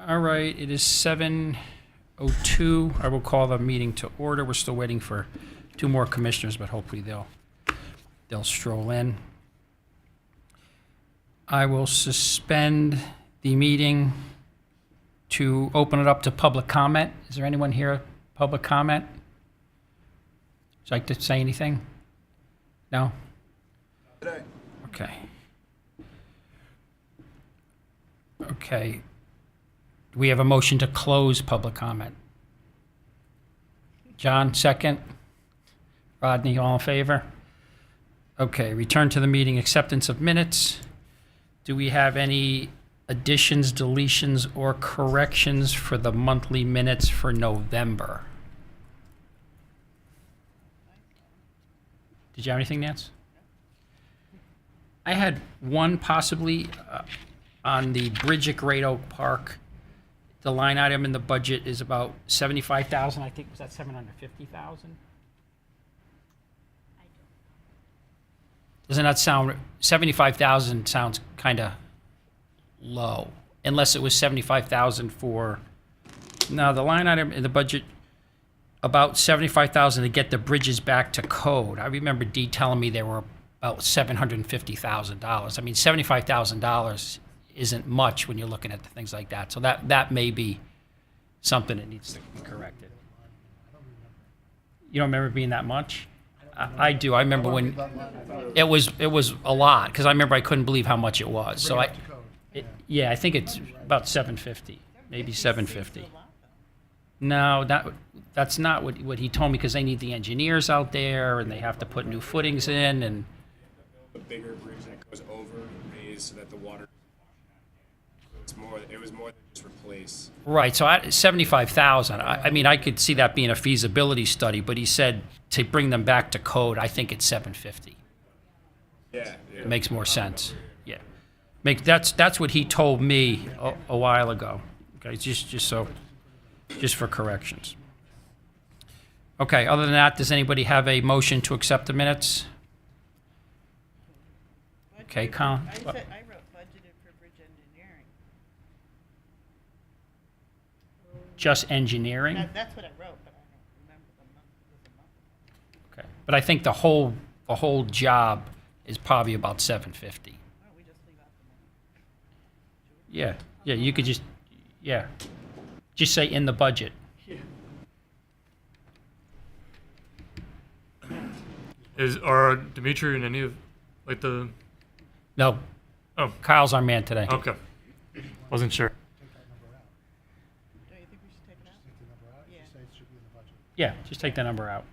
All right, it is 7:02. I will call the meeting to order. We're still waiting for two more commissioners, but hopefully they'll stroll in. I will suspend the meeting to open it up to public comment. Is there anyone here, public comment? Would you like to say anything? No? Okay. Okay. Do we have a motion to close public comment? John, second. Rodney, all in favor? Okay, return to the meeting, acceptance of minutes. Do we have any additions, deletions, or corrections for the monthly minutes for November? Did you have anything, Nance? I had one possibly on the bridge at Great Oak Park. The line item in the budget is about 75,000, I think. Was that 750,000? Doesn't that sound, 75,000 sounds kind of low, unless it was 75,000 for, no, the line item in the budget, about 75,000 to get the bridges back to code. I remember Dee telling me they were about $750,000. I mean, $75,000 isn't much when you're looking at things like that. So that may be something that needs to be corrected. You don't remember it being that much? I do. I remember when it was a lot, because I remember I couldn't believe how much it was. So yeah, I think it's about 750, maybe 750. No, that's not what he told me, because they need the engineers out there and they have to put new footings in and. The bigger bridge that goes over raised so that the water. It was more than just replace. Right. So 75,000. I mean, I could see that being a feasibility study, but he said to bring them back to code, I think it's 750. Yeah. It makes more sense. Yeah. That's what he told me a while ago. Okay. Just for corrections. Okay. Other than that, does anybody have a motion to accept the minutes? Okay, Colin. I wrote budgeted for bridge engineering. Just engineering? That's what I wrote, but I don't remember the month. It was a month ago. Okay. But I think the whole job is probably about 750. Why don't we just leave out the month? Yeah, you could just say in the budget. Are Dimitri and any of, like, the, No. Oh. Kyle's our man today. okay, wasn't sure. Don't you think we should take it out? Yeah. Yeah, just take the number out.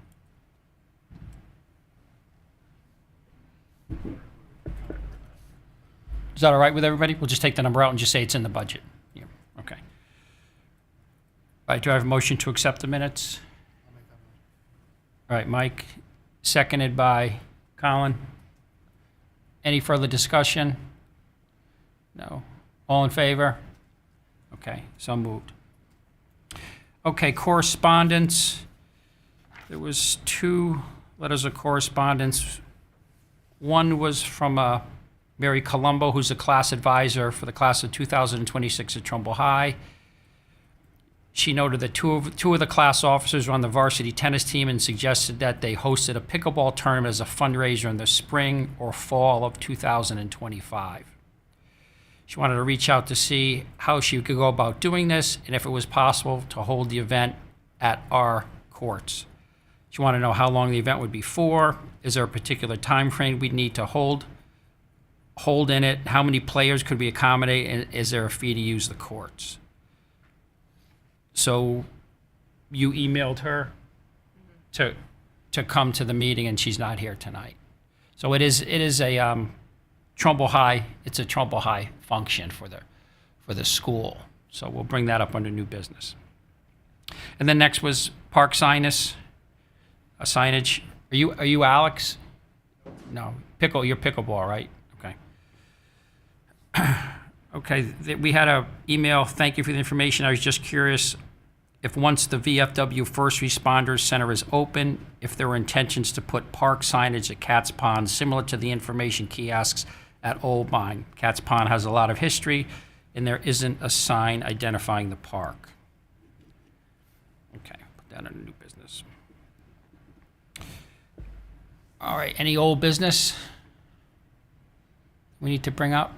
Is that all right with everybody? We'll just take the number out and just say it's in the budget. Yeah, okay. All right, do I have a motion to accept the minutes? All right, Mike, seconded by Colin. Any further discussion? No. All in favor? Okay, so moved. Okay, correspondence. There was two letters of correspondence. One was from Mary Colombo, who's a class advisor for the class of 2026 at Trumbull High. She noted that two of the class officers were on the varsity tennis team and suggested that they hosted a pickleball tournament as a fundraiser in the spring or fall of 2025. She wanted to reach out to see how she could go about doing this and if it was possible to hold the event at our courts. She wanted to know how long the event would be for. Is there a particular time frame we'd need to hold in it? How many players could we accommodate? And is there a fee to use the courts? So you emailed her to come to the meeting, and she's not here tonight. So it is a Trumbull High. It's a Trumbull High function for the school. So we'll bring that up under new business. And then next was park signage. Are you Alex? No, you're pickleball, right? Okay. Okay, we had an email. Thank you for the information. I was just curious if once the VFW First Responders Center is open, if there were intentions to put park signage at Cat's Pond, similar to the information kiosks at Old Mine. Cat's Pond has a lot of history and there isn't a sign identifying the park. Okay, put that under new business. All right, any old business we need to bring up?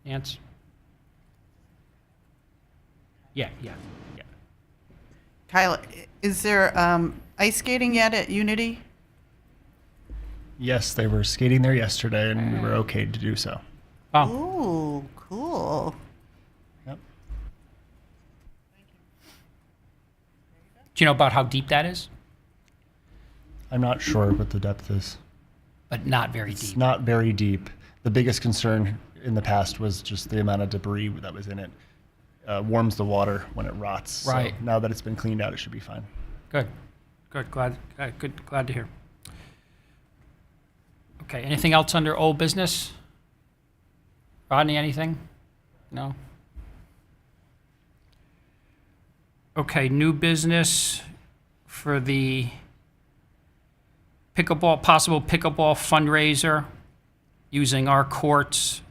Nance? Yeah. Kyle, is there ice skating yet at Unity? Yes, they were skating there yesterday, and we were okay to do so. Oh, Ooh, cool. Yep. do you know about how deep that is? I'm not sure what the depth is. But not very It's deep. not very deep. The biggest concern in the past was just the amount of debris that was in it. Warms the water when it rots. Right. So now that it's been cleaned out, it should be fine. Good. Glad to hear. Okay, anything else under old business? Rodney, anything? No? Okay, new business for the possible pickleball fundraiser using our courts.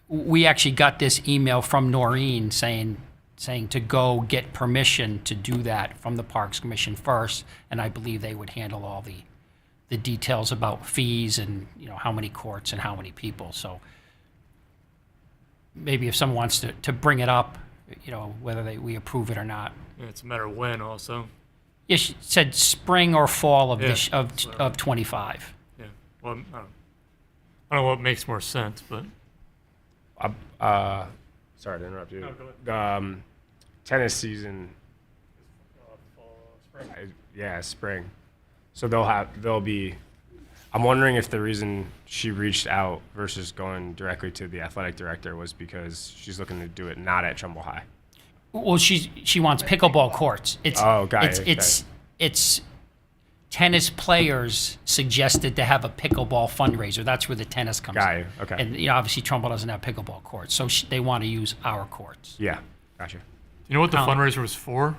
We actually got this email from Noreen saying to go get permission to do that from the Parks Commission first, and I believe they would handle all the details about fees and, how many courts and how many people. So maybe if someone wants to bring it up, whether we approve it or not. Yeah, it's a matter of when also. Yeah, she said spring or fall of Yeah, this of so- of 25. Yeah. Well, I don't know what makes more sense, but Sorry to interrupt you. No, go The tennis season, yeah, spring. So they'll be. I'm wondering if the reason she reached out versus going directly to the athletic director was because she's looking to do it not at Trumbull High. Well, she wants pickleball courts. It's tennis players suggested to have a pickleball fundraiser. That's where the tennis comes Got in. you. Okay. And obviously Trumbull doesn't have pickleball courts, so they want to use our courts. Yeah, gotcha. you know what the Um, fundraiser was for?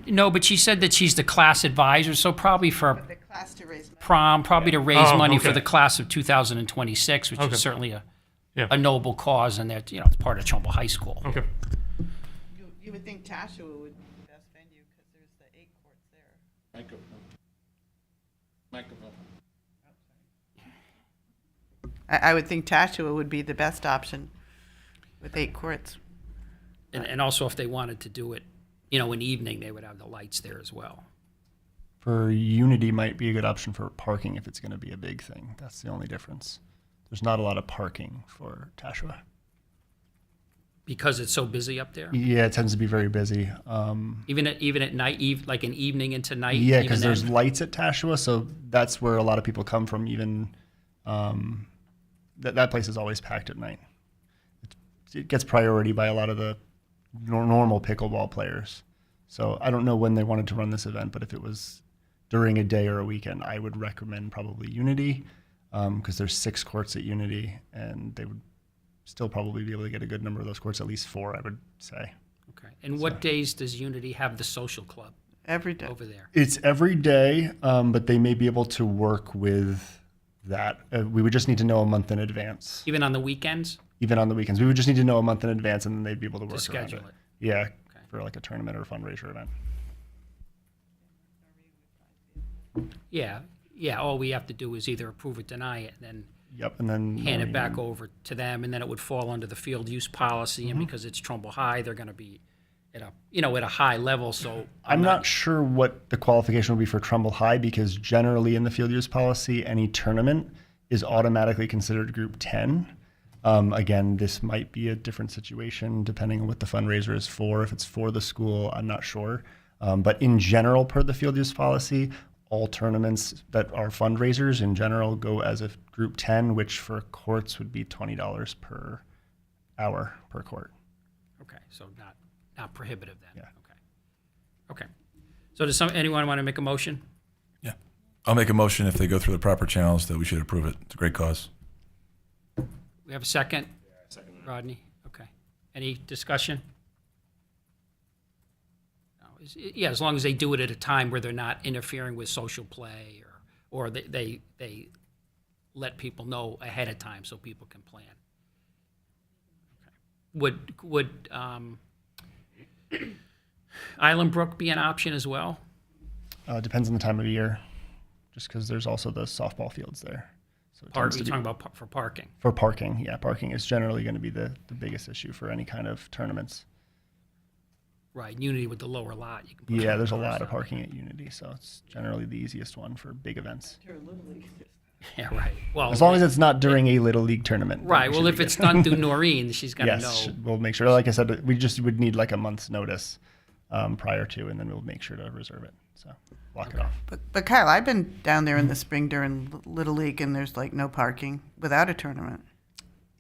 No, but she said that she's the class advisor, so probably for The class to raise money. prom, probably to raise Oh, money for okay. the class of 2026, which Okay. is certainly Yeah. a noble cause, and that it's part of Trumbull High School. Okay. You would think Tashua would be the best venue because there's the 8 courts there. I would think Tashua would be the best option with 8 courts. And also, if they wanted to do it, in evening, they would have the lights there as well. For Unity might be a good option for parking if it's going to be a big thing. That's the only difference. There's not a lot of parking for Tashua. Because it's so busy up there? Yeah, it tends to be very busy. Even at night, like an evening into night? Yeah, even because there's then? lights at Tashua, so that's where a lot of people come from. Even that place is always packed at night. It gets priority by a lot of the normal pickleball players. So I don't know when they wanted to run this event, but if it was during a day or a weekend, I would recommend probably Unity, because there's 6 courts at Unity, and they would still probably be able to get a good number of those courts, at least 4, I would say. Okay. And what days does Unity have the social club Every day. over there? It's every day, but they may be able to work with that. We would just need to know a month in advance, Even on the weekends even on the weekends. We would just need to know a month in advance, and then they'd be able to to work around schedule it. it? Yeah, Okay. for like a tournament or a fundraiser event. Yeah. All we have to do is either approve it, deny it, and then Yep, and then hand it back over to them, and then it would fall under the field use policy. Mm-hmm. And because it's Trumbull High, they're going to be at a high level. So I'm not sure what the qualification would be for Trumbull High, because generally in the field use policy, any tournament is automatically considered Group 10. Again, this might be a different situation depending on what the fundraiser is for. If it's for the school, I'm not sure. But in general, per the field use policy, all tournaments that are fundraisers in general go as a Group 10, which for courts would be $20 per hour per court. Okay, so not prohibitive then. Yeah. Okay. So does anyone want to make a motion? Yeah. I'll make a motion if they go through the proper channels that we should approve it. It's a great cause. We have a second? Second. Rodney? Okay. Any discussion? No, yeah, as long as they do it at a time where they're not interfering with social play or they let people know ahead of time so people can plan. Okay. Would Island Brook be an option as well? Depends on the time of year, just because there's also the softball fields there. So it Park, tends you're to be- talking about for parking. for parking. Yeah, parking is generally going to be the biggest issue for any kind of tournaments. Right, Unity with the lower lot. You can put Yeah, there's a cars lot of out. parking at Unity, so it's generally the easiest one for big events. Sure, Little League. Yeah, right. Well, As long as it's not during a little league tournament. then right. we Well, should if be it's good. done through Noreen, she's got to yes, know. we'll make sure. Like I said, we just would need like a month's notice prior to, and then we'll make sure to reserve it. So block it off. But Kyle, I've been down there in the spring during Little League, and there's like no parking without a tournament.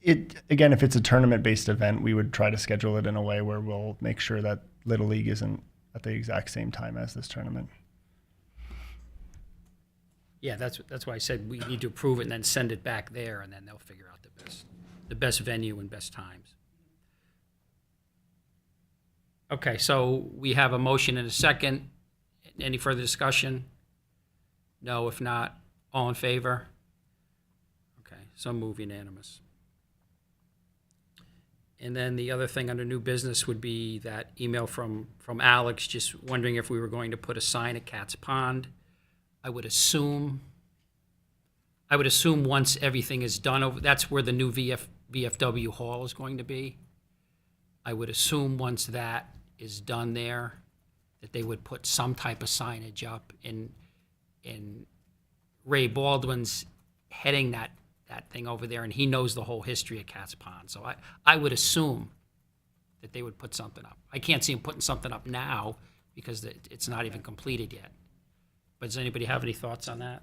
It again, if it's a tournament-based event, we would try to schedule it in a way where we'll make sure that Little League isn't at the exact same time as this tournament. Yeah, that's why I said we need to approve it and then send it back there, and then they'll figure out the best venue and best times. Okay, so we have a motion and a second. Any further discussion? No, if not, all in favor? Okay, so move unanimous. And then the other thing under new business would be that email from Alex, just wondering if we were going to put a sign at Cat's Pond. I would assume once everything is done over, that's where the new VFW hall is going to be. I would assume once that is done there, that they would put some type of signage up, and Ray Baldwin's heading that thing over there, and he knows the whole history of Cat's Pond. So I would assume that they would put something up. I can't see him putting something up now because it's not even completed yet. But does anybody have any thoughts on that?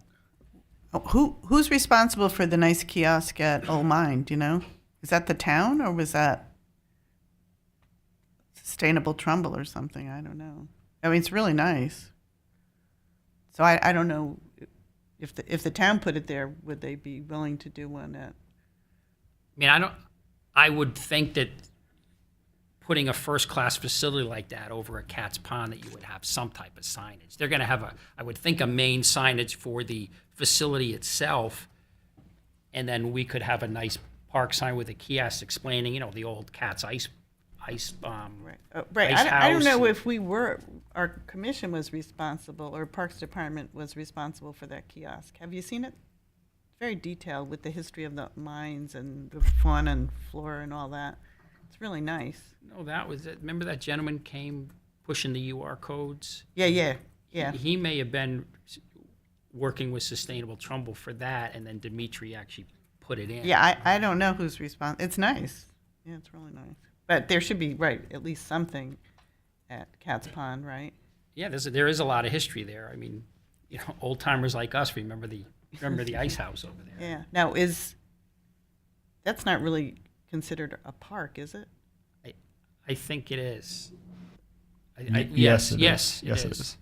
Oh, who's responsible for the nice kiosk at Old Mine? Do you know? Is that the town, or was that Sustainable Trumbull or something? I don't know. I mean, it's really nice. So I don't know if the town put it there, would they be willing to do one at? I mean, I would think that putting a first-class facility like that over at Cat's Pond, that you would have some type of signage. They're going to have I would think, a main signage for the facility itself, and then we could have a nice park sign with a kiosk explaining, the old Cat's ice. Right. Right. Ice I don't know house. if our commission was responsible, or Parks Department was responsible for that kiosk. Have you seen it? Very detailed with the history of the mines and the fauna and flora and all that. It's really nice. No, that was it. Remember that gentleman came pushing the UR codes? Yeah. He may have been working with Sustainable Trumbull for that, and then Dimitri actually put it in. Yeah, I don't know who's responsible. It's nice. Yeah, it's really nice. But there should be, right, at least something at Cat's Pond, right? Yeah, there is a lot of history there. I mean, old timers like us remember the ice house over there. Yeah. Now, that's not really considered a park, is it? I think it is. Yes, it is. Yes, Yes, it is.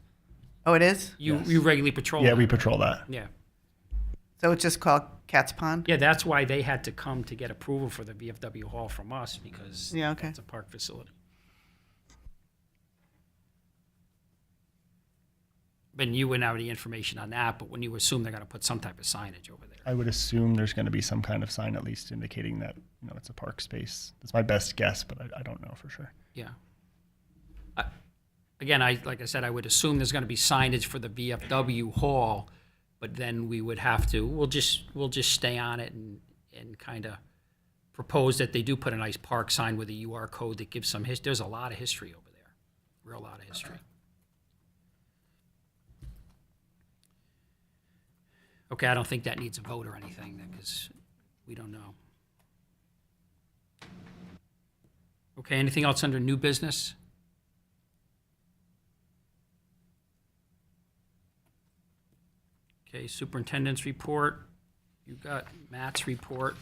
Oh, it is? You Yes. you regularly patrol. Yeah, that, we right? patrol that. Yeah, So it's just called Cat's Pond? yeah. That's why they had to come to get approval for the VFW hall from us, because Yeah, okay. it's a park facility. But you wouldn't have any information on that. But when you assume they're going to put some type of signage over there. I would assume there's going to be some kind of sign at least indicating that it's a park space. That's my best guess, but I don't know for sure. Yeah. Again, like I said, I would assume there's going to be signage for the VFW hall, but then we would have to. We'll just stay on it and kind of propose that they do put a nice park sign with a UR code that gives some history. There's a lot of history over there, real lot of history. Okay, I don't think that needs a vote or anything because we don't know. Okay, anything else under new business? Okay, superintendent's report. You got Matt's report.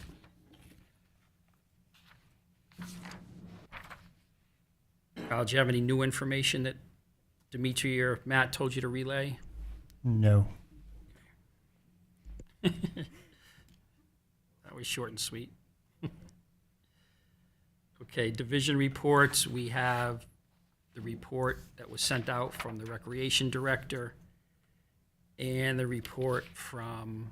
Kyle, do you have any new information that Dimitri or Matt told you to relay? No. That was short and sweet. Okay, division reports. We have the report that was sent out from the recreation director and the report from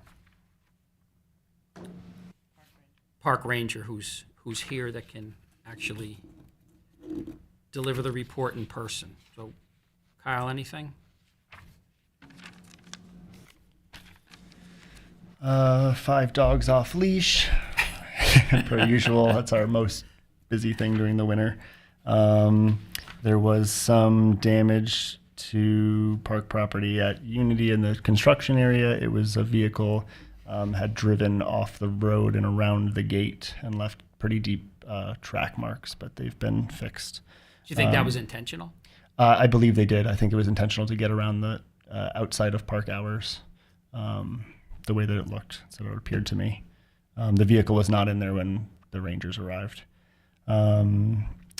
park ranger who's here that can actually deliver the report in person. So, Kyle, anything? 5 dogs off leash, per usual. That's our most busy thing during the winter. There was some damage to park property at Unity in the construction area. It was a vehicle had driven off the road and around the gate and left pretty deep track marks, but they've been fixed. Do you think that was intentional? I believe they did. I think it was intentional to get around the outside of park hours, the way that it looked. So it appeared to me. The vehicle was not in there when the Rangers arrived.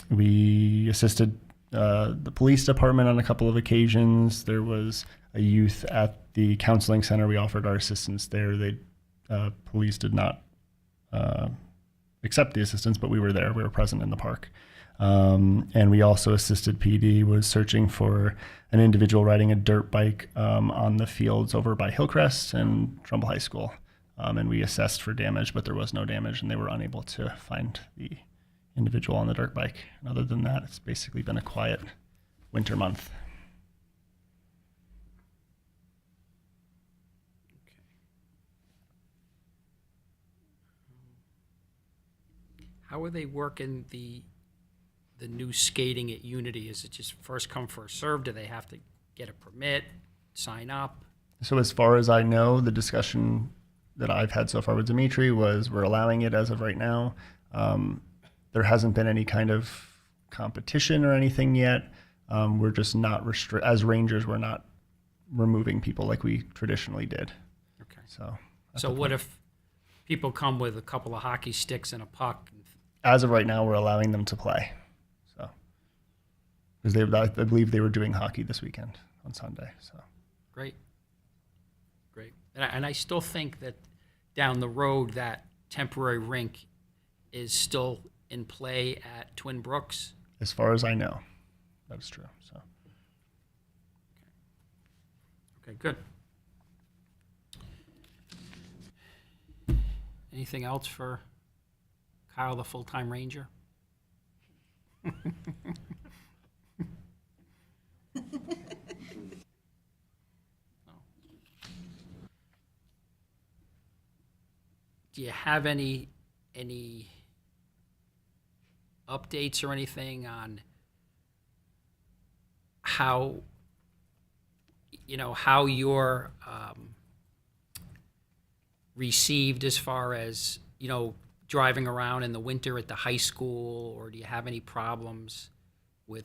We assisted the police department on a couple of occasions. There was a youth at the counseling center. We offered our assistance there. Police did not accept the assistance, but we were there. We were present in the park. And we also assisted PD was searching for an individual riding a dirt bike on the fields over by Hillcrest and Trumbull High School. And we assessed for damage, but there was no damage, and they were unable to find the individual on the dirt bike. And other than that, it's basically been a quiet winter month. How are they working the new skating at Unity? Is it just first come, first served? Do they have to get a permit, sign up? So as far as I know, the discussion that I've had so far with Dimitri was we're allowing it as of right now. There hasn't been any kind of competition or anything yet. We're just not as Rangers, we're not removing people like we traditionally did. Okay. So What if people come with a couple of hockey sticks and a puck? as of right now, we're allowing them to play. So because I believe they were doing hockey this weekend on Sunday. So Great. And I still think that down the road, that temporary rink is still in play at Twin Brooks. as far as I know, that is true. So. Okay, good. Anything else for Kyle, the full-time ranger? Do you have any updates or anything on how you're received as far as driving around in the winter at the high school, or do you have any problems with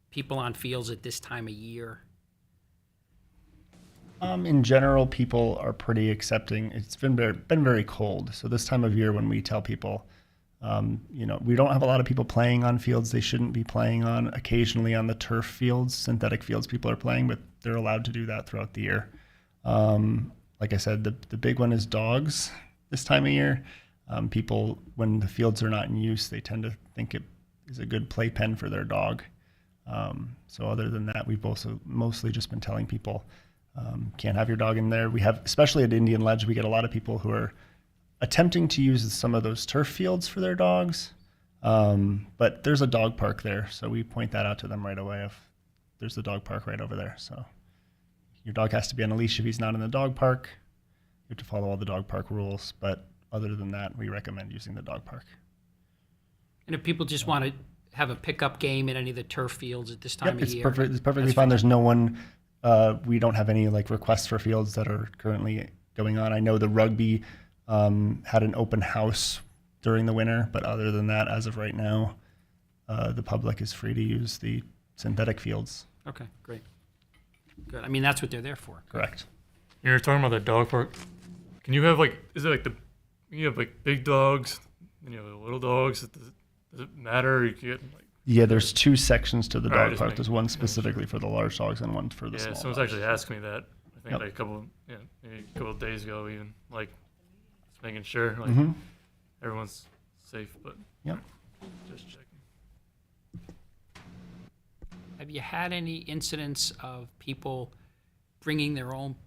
people on fields at this time of year? In general, people are pretty accepting. It's been very cold. So this time of year, when we tell people, we don't have a lot of people playing on fields they shouldn't be playing on. Occasionally on the turf fields, synthetic fields, people are playing, but they're allowed to do that throughout the year. Like I said, the big one is dogs this time of year. People, when the fields are not in use, they tend to think it is a good playpen for their dog. So other than that, we've also mostly just been telling people, can't have your dog in there. We have, especially at Indian Ledge, we get a lot of people who are attempting to use some of those turf fields for their dogs. But there's a dog park there, so we point that out to them right away. If there's the dog park right over there, so your dog has to be on a leash if he's not in the dog park. You have to follow all the dog park rules, but other than that, we recommend using the dog park. And if people just want to have a pickup game at any of the turf fields at this time of It's year, perfect. It's perfectly that's fine. There's no one. We don't have any requests for fields that are currently going on. I know the rugby had an open house during the winter, but other than that, as of right now, the public is free to use the synthetic fields. Okay, great. Good. I mean, that's what they're there for. Correct. You're talking about the dog park. Can you have you have big dogs and you have the little dogs? Does it matter? You can get Yeah, there's 2 sections to the All right, dog just park. making- There's one specifically for the large dogs and one for the yeah. small Someone's dogs. actually asking me that. I think Yep. maybe a couple of days ago, even just making sure Mhm. everyone's safe. But Yep. just checking. Have you had any incidents of people bringing their own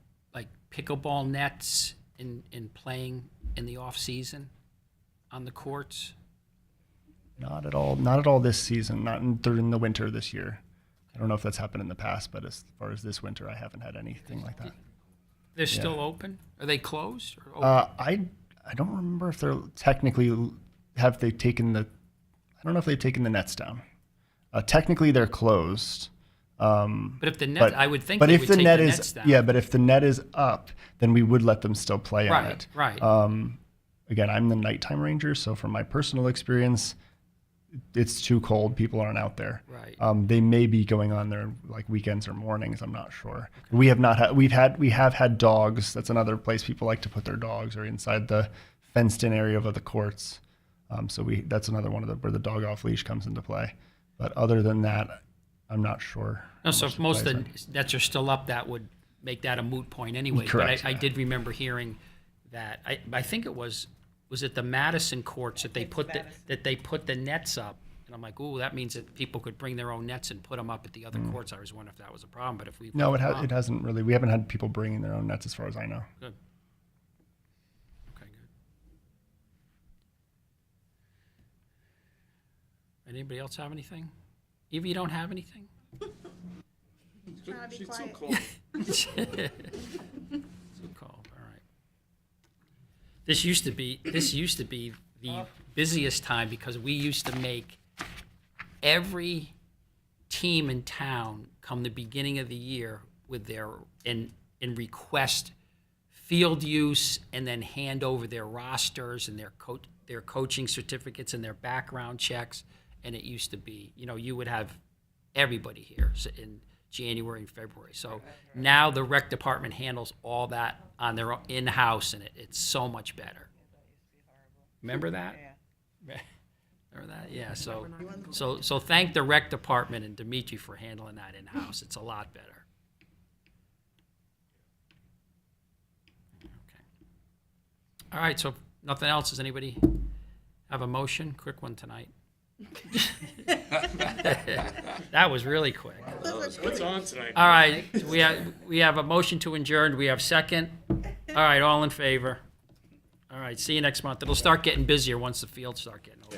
pickleball nets in playing in the off-season on the courts? Not at all. Not at all this season. Not during the winter this year. I don't know if that's happened in the past, but as far as this winter, I haven't had anything like that. They're still open? Are they closed or open? I don't remember if they're technically have they taken the. I don't know if they've taken the nets down. Technically, they're closed. But if the net, I would think But they if would the take net the is nets down. yeah, but if the net is up, then we would let them still play on Right, it. right. Again, I'm the nighttime ranger, so from my personal experience, it's too cold. People aren't out there. Right. They may be going on there like weekends or mornings. I'm not sure. We have not had. We have had dogs. That's another place people like to put their dogs, or inside the fenced-in area of the courts. So that's another one of where the dog off leash comes into play. But other than that, I'm not sure. No, so how if much most the of players the nets are still up, that would make that a moot point anyway. Correct, But I yeah. did remember hearing that, I think it was it the Madison courts that they put the nets up? And I'm like, ooh, that means that people could bring their own nets and put them up at the other courts. I was wondering if that was a problem, but if we No, put them it up- hasn't really. We haven't had people bringing their own nets as far as I know. Good. Okay, good. Anybody else have anything? Eva, you don't have anything? Trying to be quiet. Too cold, all right. This used to be the busiest time because we used to make every team in town come the beginning of the year with their and request field use and then hand over their rosters and their coaching certificates and their background checks. And it used to be, you would have everybody here in January and February. So now the rec department handles all that on their own in-house, and it's so much better. Remember that? Remember that? Yeah. So thank the rec department and Dimitri for handling that in-house. It's a lot better. Okay. All right. So if nothing else. Does anybody have a motion? Quick one tonight. That was really quick. What's on tonight? All right, we have a motion to adjourn. We have second. All right, all in favor. All right, see you next month. It'll start getting busier once the fields start getting over.